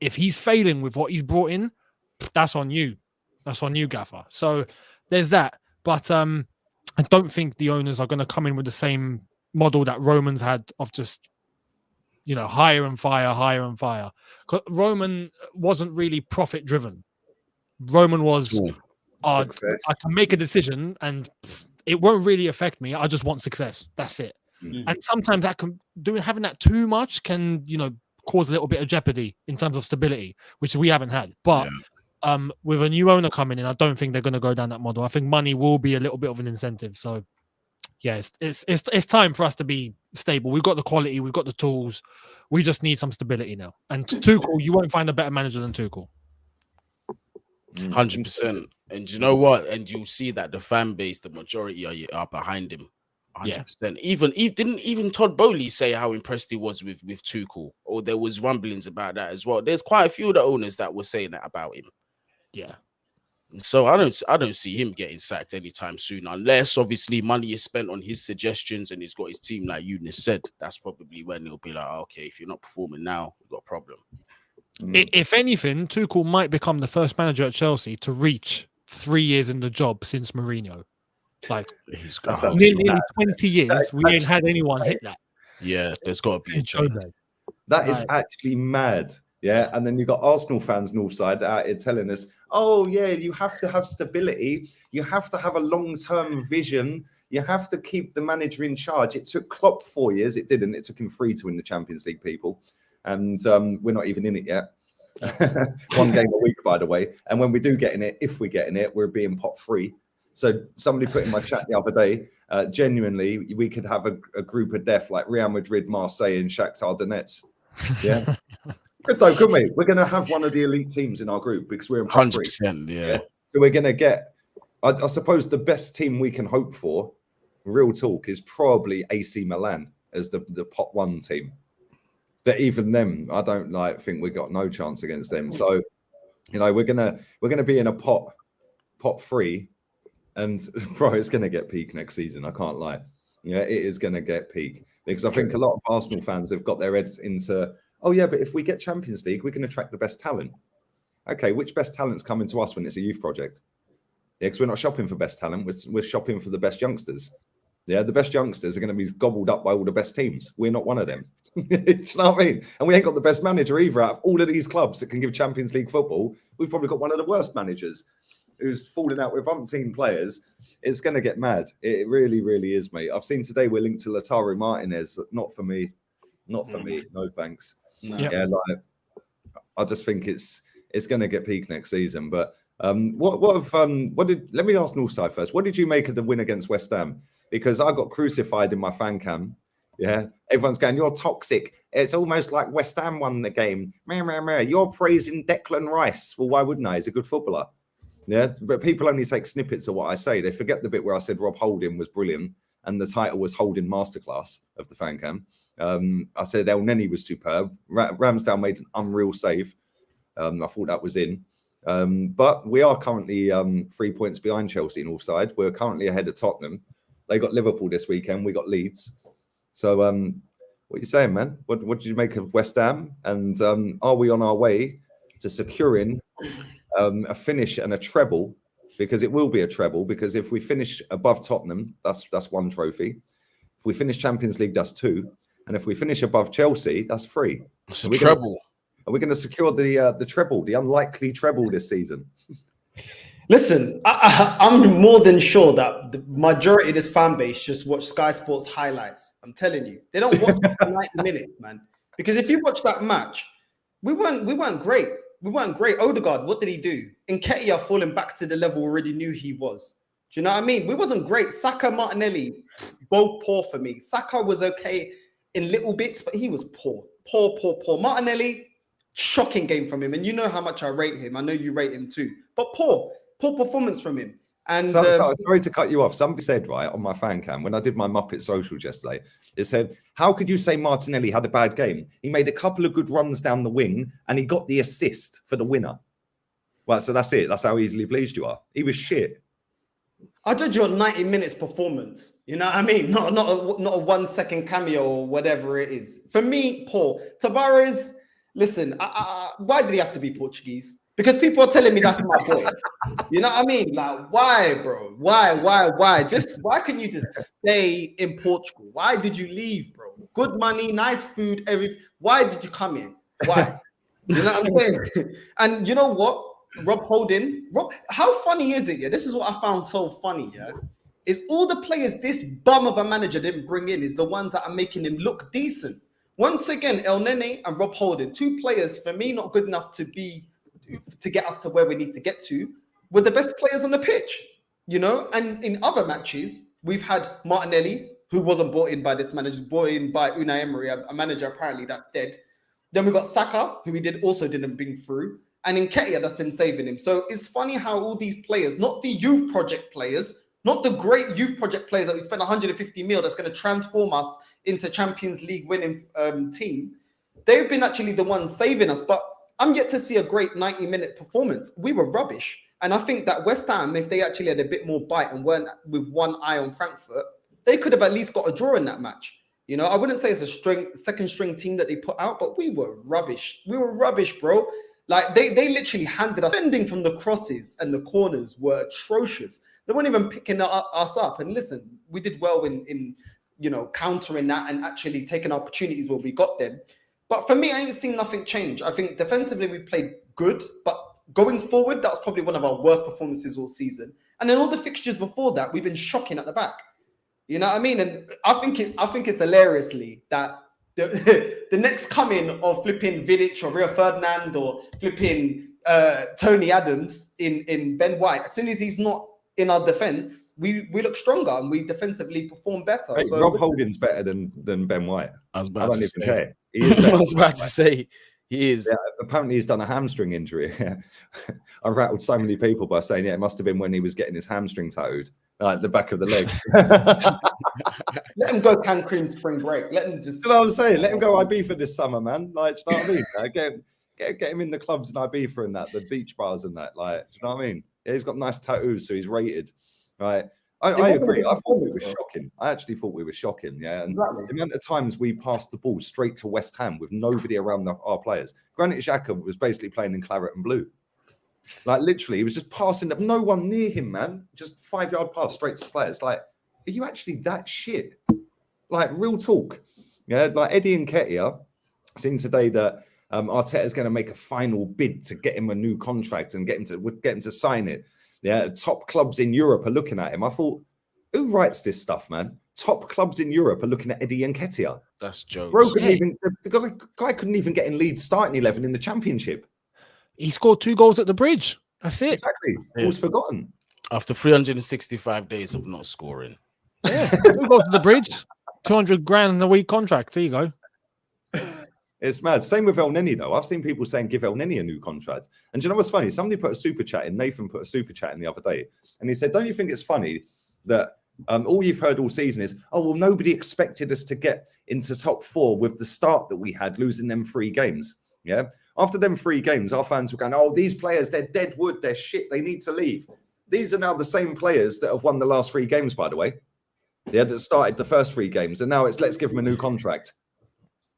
D: If he's failing with what he's brought in, that's on you. That's on you, Gaffer. So there's that. But I don't think the owners are going to come in with the same model that Romans had of just, hire and fire. Roman wasn't really profit driven. Roman was, I can make a decision and it won't really affect me. I just want success. That's it. And sometimes that having that too much can, cause a little bit of jeopardy in terms of stability, which we haven't had. But with a new owner coming in, I don't think they're going to go down that model. I think money will be a little bit of an incentive. So yeah, it's time for us to be stable. We've got the quality, we've got the tools. We just need some stability now. And Tuchel, you won't find a better manager than Tuchel.
B: 100%. And you know what? And you'll see that the fan base, the majority are behind him. 100%. Even Todd Bowley say how impressed he was with Tuchel, or there was rumblings about that as well. There's quite a few of the owners that were saying that about him.
D: Yeah.
B: So I don't see him getting sacked anytime soon, unless obviously money is spent on his suggestions and he's got his team, like Eunice said. That's probably when he'll be like, okay, if you're not performing now, we've got a problem.
D: If anything, Tuchel might become the first manager at Chelsea to reach 3 years in the job since Mourinho. Like,
B: He's
A: That's
B: got
A: actually
D: nearly 20 years, we ain't had anyone hit that.
B: yeah. There's got to be a
D: Since
B: change.
D: Jose.
A: That is
D: Right.
A: actually mad. Yeah. And then you've got Arsenal fans, Northside, out here telling us, oh, yeah, you have to have stability. You have to have a long-term vision. You have to keep the manager in charge. It took Klopp 4 years. It didn't. It took him 3 to win the Champions League, people. And we're not even in it yet. 1 game a week, by the way. And when we do get in it, if we get in it, we're being pot free. So somebody put in my chat the other day, genuinely, we could have a group of death like Real Madrid, Marseille, and Shakhtar Donetsk. Yeah. Good though, couldn't we? We're going to have one of the elite teams in our group because we're in pot free.
B: 100%. Yeah.
A: So we're going to get, I suppose, the best team we can hope for, real talk, is probably AC Milan as the pot 1 team. But even them, I don't think we got no chance against them. So, we're gonna be in a pot 3, and bro, it's gonna get peak next season. I can't lie. Yeah, it is gonna get peak because I think a lot of Arsenal fans have got their heads into, oh yeah, but if we get Champions League, we can attract the best talent. Okay, which best talent's coming to us when it's a youth project? Yeah, because we're not shopping for best talent. We're shopping for the best youngsters. Yeah, the best youngsters are going to be gobbled up by all the best teams. We're not one of them. Do you know what I mean? And we ain't got the best manager either. Out of all of these clubs that can give Champions League football, we've probably got one of the worst managers who's falling out with umpteen players. It's going to get mad. It really, really is, mate. I've seen today we're linked to Lautaro Martinez. Not for me. Not for me. No thanks.
C: No.
A: Yeah, I just think it's going to get peak next season. But let me ask Northside first. What did you make of the win against West Ham? Because I got crucified in my fan cam. Yeah. Everyone's going, you're toxic. It's almost like West Ham won the game. You're praising Declan Rice. Well, why wouldn't I? He's a good footballer. Yeah. But people only take snippets of what I say. They forget the bit where I said Rob Holding was brilliant and the title was Holding Masterclass of the fan cam. I said El Neni was superb. Ramsdale made an unreal save. I thought that was in. But we are currently 3 points behind Chelsea in Northside. We're currently ahead of Tottenham. They got Liverpool this weekend. We got Leeds. So what are you saying, man? What did you make of West Ham? And are we on our way to securing a finish and a treble? Because it will be a treble. Because if we finish above Tottenham, that's 1 trophy. If we finish Champions League, that's 2. And if we finish above Chelsea, that's 3.
B: It's a treble.
A: Are we going to secure the treble, the unlikely treble this season?
C: Listen, I'm more than sure that the majority of this fan base just watch Sky Sports highlights. I'm telling you, they don't watch 90 minutes, man. Because if you watch that match, we weren't great. We weren't great. Odegaard, what did he do? Nketiah falling back to the level we already knew he was. Do you know what I mean? We wasn't great. Saka, Martinelli, both poor for me. Saka was okay in little bits, but he was poor. Poor. Martinelli, shocking game from him. And you know how much I rate him. I know you rate him too. But poor performance from him. And
A: sorry to cut you off. Somebody said, right, on my fan cam, when I did my Muppet socials yesterday, it said, how could you say Martinelli had a bad game? He made a couple of good runs down the wing and he got the assist for the winner. Well, so that's it. That's how easily pleased you are. He was shit.
C: I judge your 90 minutes performance. You know what I mean? Not a 1 second cameo or whatever it is. For me, poor. Tavares, listen, why did he have to be Portuguese? Because people are telling me that's my boy. You know what I mean? Like, why, bro? Why? Why couldn't you just stay in Portugal? Why did you leave, bro? Good money, nice food, everything. Why did you come here? Why? You know what I'm saying? And you know what? Rob Holding. How funny is it? Yeah, this is what I found so funny. Yeah, is all the players this bum of a manager didn't bring in is the ones that are making him look decent. Once again, El Nene and Rob Holding, 2 players for me not good enough to get us to where we need to get to, were the best players on the pitch. You know, and in other matches we've had Martinelli, who wasn't brought in by this manager, brought in by Unai Emery, a manager apparently that's dead. Then we got Saka, who we didn't bring through. And Nketiah that's been saving him. So it's funny how all these players, not the youth project players, not the great youth project players that we spent 150 mil that's going to transform us into Champions League winning team, they've been actually the ones saving us. But I'm yet to see a great 90-minute performance. We were rubbish. And I think that West Ham, if they actually had a bit more bite and weren't with one eye on Frankfurt, they could have at least got a draw in that match. You know, I wouldn't say it's a second string team that they put out, but we were rubbish. We were rubbish, bro. Like they literally handed us, defending from the crosses and the corners were atrocious. They weren't even picking us up. And listen, we did well in you know, countering that and actually taking opportunities where we got them. But for me, I ain't seen nothing change. I think defensively we played good, but going forward, that's probably one of our worst performances all season. And then all the fixtures before that, we've been shocking at the back. You know what I mean? And I think it's hilariously that the next coming of flipping Vidic or Rio Ferdinand or flipping Tony Adams in Ben White, as soon as he's not in our defense, we look stronger and we defensively perform better.
A: Hey,
C: so
A: Rob Holding's better than Ben White.
B: I was
A: I
B: about
A: don't
B: to
A: even
B: say.
A: care. He is better
B: I was
A: than
B: about
A: Ben
B: to say he is.
A: Yeah, apparently he's done a hamstring injury. I rattled so many people by saying, yeah, it must have been when he was getting his hamstring tattooed, like the back of the leg.
C: let him go Cancun spring break. Let him just.
A: You know what I'm saying? Let him go Ibiza this summer, man. Like, do you know what I mean? Like, get him in the clubs in Ibiza and that, the beach bars and that. Like, do you know what I mean? Yeah, he's got nice tattoos, so he's rated. Right. I agree. I thought we were shocking. I actually thought we were shocking. Yeah. And
C: Exactly.
A: the amount of times we passed the ball straight to West Ham with nobody around our players. Granit Xhaka was basically playing in claret and blue. Like literally, he was just passing up, no one near him, man. Just 5-yard pass straight to players. Like, are you actually that shit? Like, real talk. Yeah, like Eddie Nketiah, seen today that Arteta is going to make a final bid to get him a new contract and get him to sign it. Yeah, top clubs in Europe are looking at him. I thought, who writes this stuff, man? Top clubs in Europe are looking at Eddie Nketiah.
B: That's jokes.
A: Bro, the guy couldn't even get in Leeds starting 11 in the Championship.
D: He scored 2 goals at the Bridge. That's it.
A: Exactly.
B: Yeah.
A: It was forgotten.
B: After 365 days of not scoring.
D: Yeah, 2 goals at the Bridge. 200 grand a week contract. There you go.
A: It's mad. Same with El Neni, though. I've seen people saying give El Neni a new contract. And do you know what's funny? Somebody put a super chat in. Nathan put a super chat in the other day. And he said, don't you think it's funny that all you've heard all season is, oh, well, nobody expected us to get into top 4 with the start that we had, losing them 3 games. Yeah. After them 3 games, our fans were going, oh, these players, they're dead wood. They're shit. They need to leave. These are now the same players that have won the last 3 games, by the way. Yeah, that started the first 3 games. And now it's let's give them a new contract.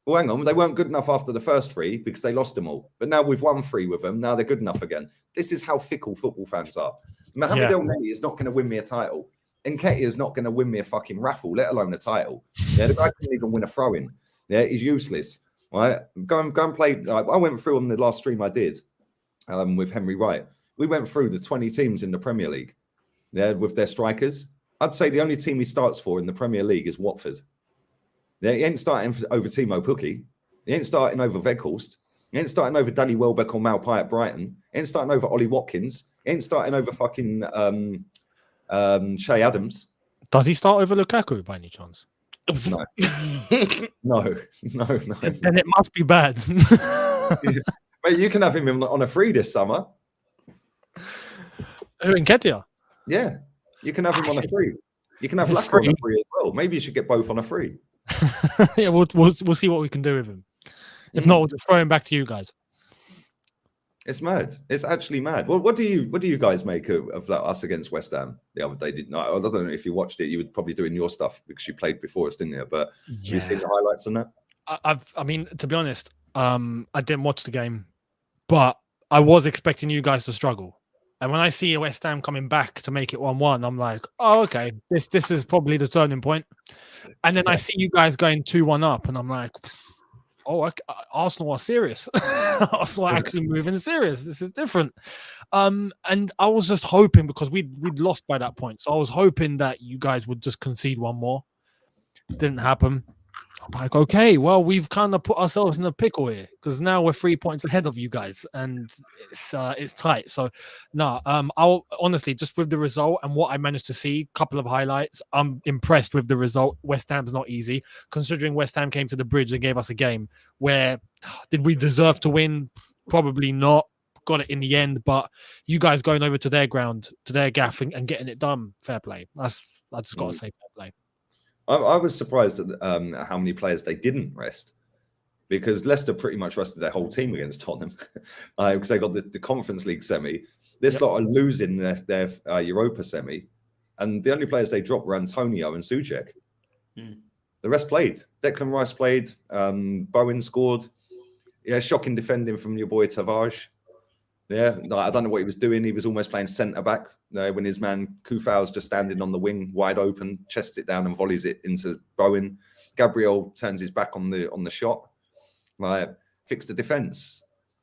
A: Well, hang on. They weren't good enough after the first 3 because they lost them all. But now we've won 3 with them. Now they're good enough again. This is how fickle football fans are. Mohamed El Neni is not going to win me a title. Nketiah is not going to win me a fucking raffle, let alone a title. Yeah, the guy couldn't even win a throw-in. Yeah, he's useless. Right? Go and play. I went through on the last stream I did with Henry Wright. We went through the 20 teams in the Premier League. Yeah, with their strikers. I'd say the only team he starts for in the Premier League is Watford. Yeah, he ain't starting over Timo Pukki. He ain't starting over Weghorst. He ain't starting over Danny Welbeck or Malpai at Brighton. He ain't starting over Ollie Watkins. He ain't starting over fucking Shay Adams.
D: Does he start over Lukaku by any chance?
A: No. No.
D: Then it must be bad.
A: Mate, you can have him on a free this summer.
D: Who, Nketiah?
A: Yeah, you can have him on a free. You can have
D: He's
A: Laka on a
D: free.
A: free as well. Maybe you should get both on a free.
D: Yeah, we'll see what we can do with him. If not, we'll just throw him back to you guys.
A: It's mad. It's actually mad. Well, what do you guys make of that us against West Ham the other day? I don't know if you watched it. You were probably doing your stuff because you played before us, didn't you? But have you seen the highlights on that?
D: I mean, to be honest, I didn't watch the game, but I was expecting you guys to struggle. And when I see West Ham coming back to make it 1-1, I'm like, oh, okay, this is probably the turning point. And then I see you guys going 2-1 up, and I'm like, oh, Arsenal are serious. Arsenal are actually moving serious. This is different. And I was just hoping, because we'd lost by that point, so I was hoping that you guys would just concede one more. Didn't happen. I'm like, okay, well, we've kind of put ourselves in a pickle here because now we're 3 points ahead of you guys, and it's tight. So, no, I'll honestly, just with the result and what I managed to see, couple of highlights, I'm impressed with the result. West Ham's not easy, considering West Ham came to the Bridge and gave us a game where did we deserve to win? Probably not. Got it in the end, but you guys going over to their ground, to their gaff, and getting it done, fair play. I just got to say fair play.
A: I was surprised at how many players they didn't rest, because Leicester pretty much rested their whole team against Tottenham because they got the Conference League semi. This lot are losing their Europa semi, and the only players they dropped were Antonio and Souček. The rest played. Declan Rice played. Bowen scored. Yeah, shocking defending from your boy Tavares. Yeah, I don't know what he was doing. He was almost playing centre back when his man Kufau's just standing on the wing, wide open, chests it down and volleys it into Bowen. Gabriel turns his back on the shot. Like, fixed the defence.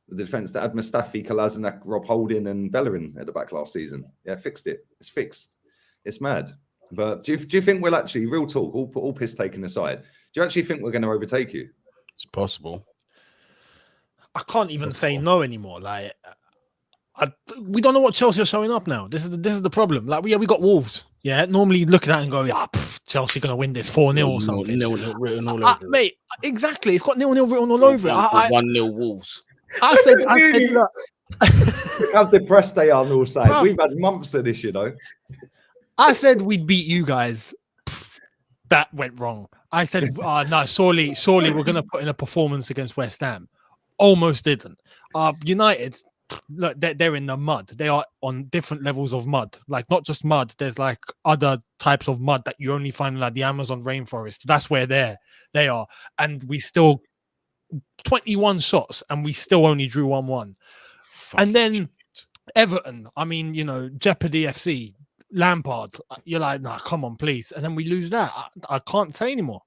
A: The defence that had Mustafi, Kolasinac, Rob Holding, and Bellerin at the back last season. Yeah, fixed it. It's fixed. It's mad. But do you think we'll actually, real talk, all piss taken aside, do you actually think we're going to overtake you?
B: It's possible.
D: I can't even say no anymore. Like, we don't know what Chelsea are showing up now. This is the problem. Like, we got Wolves. Yeah, normally look at that and go, yeah, Chelsea gonna win this 4-0 or something.
B: Nil written all over it.
D: Mate, exactly. It's got 0-0 written all over it.
B: 1-0 Wolves.
D: I said, look.
A: Look how depressed they are on all sides. We've had months of this, you know.
D: I said we'd beat you guys. That went wrong. I said, no, surely we're going to put in a performance against West Ham. Almost didn't. United, look, they're in the mud. They are on different levels of mud. Like, not just mud. There's like other types of mud that you only find in like the Amazon rainforest. That's where they are. And we still 21 shots and we still only drew 1-1. And then Everton, I mean, you know, Jeopardy FC, Lampard, you're like, nah, come on, please. And then we lose that. I can't say anymore.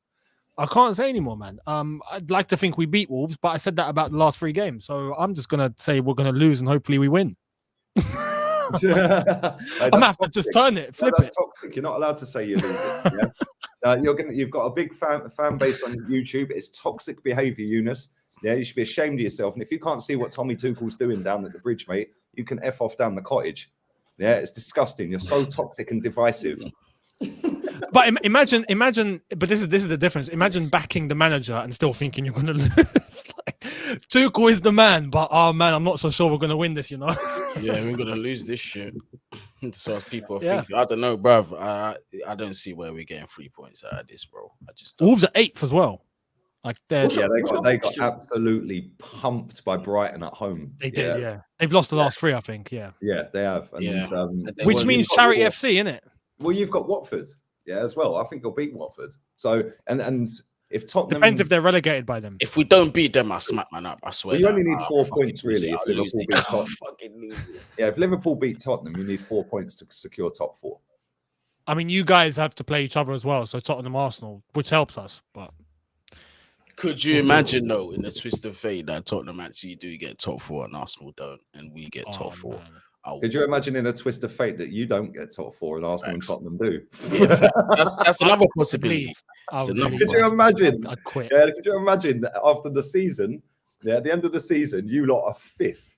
D: Man. I'd like to think we beat Wolves, but I said that about the last 3 games. So I'm just going to say we're going to lose and hopefully we win. I'm going to have to just turn it, flip it.
A: Toxic. You're not allowed to say you're losing. Yeah? You've got a big fan base on YouTube. It's toxic behaviour, Eunice. Yeah, you should be ashamed of yourself. And if you can't see what Tommy Tuchel's doing down at the bridge, mate, you can F off down the cottage. Yeah, it's disgusting. You're so toxic and divisive.
D: But imagine, but this is the difference. Imagine backing the manager and still thinking you're going to lose. Like, Tuchel is the man, but man, I'm not so sure we're going to win this, you know?
B: Yeah, we're going to lose this shit. So as people are thinking, I don't know, bruv. I don't see where we're getting 3 points out of this, bro. I just don't.
D: Wolves are 8th as well. Like, they
A: got absolutely pumped by Brighton at home.
D: They did, yeah. They've lost the last 3, I think. Yeah,
A: they have. And,
D: which means charity FC, innit?
A: Well, you've got Watford, as well. I think you'll beat Watford. So, and if Tottenham
D: depends if they're relegated by them.
B: If we don't beat them, I smack man up. I swear.
A: Well, you only need 4 points, really. If Liverpool beat Tottenham, if Liverpool beat Tottenham, you need 4 points to secure top 4.
D: I mean, you guys have to play each other as well, so Tottenham, Arsenal, which helps us, but.
B: Could you imagine, though, in a twist of fate, that Tottenham actually do get top 4 and Arsenal don't, and we get top 4?
A: Could you imagine in a twist of fate that you don't get top 4 and Arsenal and Tottenham do?
B: Yeah, that's another possibility.
A: Could you imagine?
D: I'd quit.
A: Yeah, could you imagine that after the season, at the end of the season, you lot are 5th,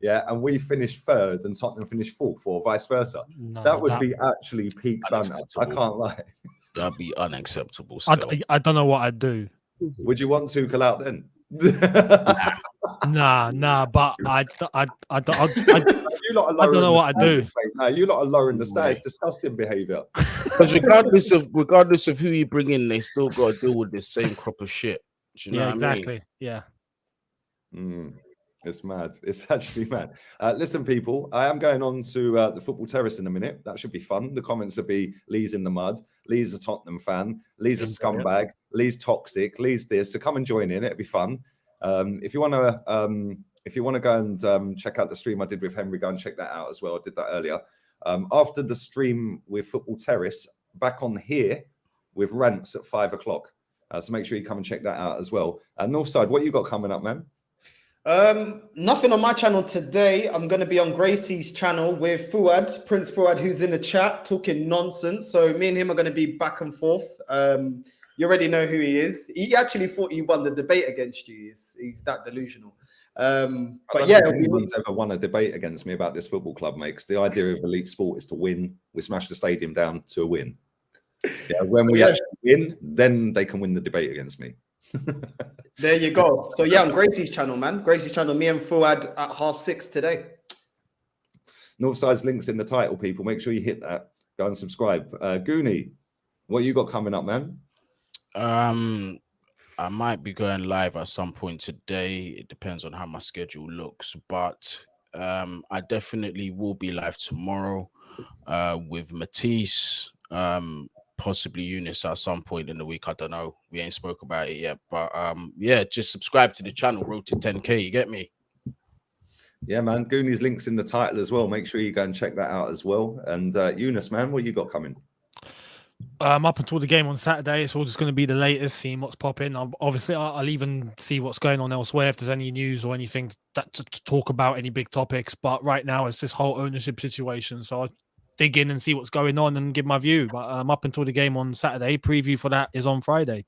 A: and we finish 3rd and Tottenham finish 4th, or vice versa? No, that would be actually peak banter. I can't lie.
B: That'd be unacceptable.
D: I don't know what I'd do.
A: Would you want Tuchel out then?
D: Nah, but I don't know what I do.
A: No, you lot are lowering the stats. It's disgusting behaviour.
B: Because regardless of who you bring in, they still got to deal with this same crop of shit. Do you know what
D: exactly.
B: I
D: mean?
A: Yeah. It's mad. It's actually mad. Listen, people, I am going on to the football terrace in a minute. That should be fun. The comments will be Lee's in the mud. Lee's a Tottenham fan. Lee's a scumbag. Lee's toxic. Lee's this. So come and join in. It'll be fun. If you want to go and check out the stream I did with Henry, go and check that out as well. I did that earlier. After the stream with Football Terrace, back on here with rants at 5 o'clock. So make sure you come and check that out as well. Northside, what you got coming up, man?
C: Nothing on my channel today. I'm going to be on Gracie's channel with Fuad, Prince Fuad, who's in the chat talking nonsense. So me and him are going to be back and forth. You already know who he is. He actually thought he won the debate against you. He's that delusional. But yeah,
A: anyone's ever won a debate against me about this football club, mate. 'Cause the idea of elite sport is to win. We smash the stadium down to a win. Yeah, when we actually win, then they can win the debate against me.
C: There you go. So yeah, on Gracie's channel, man. Gracie's channel, me and Fuad at 6:30 today.
A: Northside's links in the title, people. Make sure you hit that. Go and subscribe. Goonie, what you got coming up, man?
B: I might be going live at some point today. It depends on how my schedule looks, but I definitely will be live tomorrow with Matisse. possibly Eunice at some point in the week. I don't know. We ain't spoke about it yet. But yeah, just subscribe to the channel. Road to 10K. You get me?
A: Yeah, man. Goonies links in the title as well. Make sure you go and check that out as well. And Eunice, man, what you got coming?
D: Up until the game on Saturday, it's all just going to be the latest, seeing what's popping. Obviously, I'll even see what's going on elsewhere if there's any news or anything that to talk about, any big topics. But right now, it's this whole ownership situation. So I'll dig in and see what's going on and give my view. But up until the game on Saturday, preview for that is on Friday.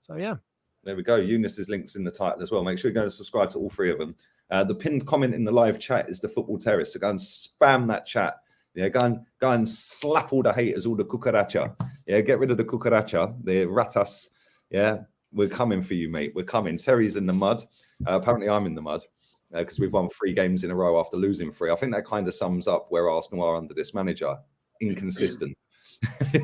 D: So yeah.
A: There we go. Eunice's links in the title as well. Make sure you go and subscribe to all three of them. The pinned comment in the live chat is the Football Terrace. So go and spam that chat. Yeah, go and slap all the haters, all the cucaracha. Yeah, get rid of the cucaracha, the ratas. Yeah, we're coming for you, mate. We're coming. Terry's in the mud. Apparently, I'm in the mud because we've won 3 games in a row after losing 3. I think that kind of sums up where Arsenal are under this manager. Inconsistent.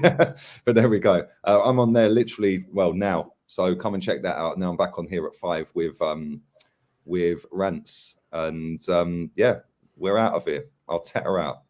A: But there we go. I'm on there literally, well, now. So come and check that out. Now I'm back on here at 5 with Rants. And yeah, we're out of here. I'll tet her out.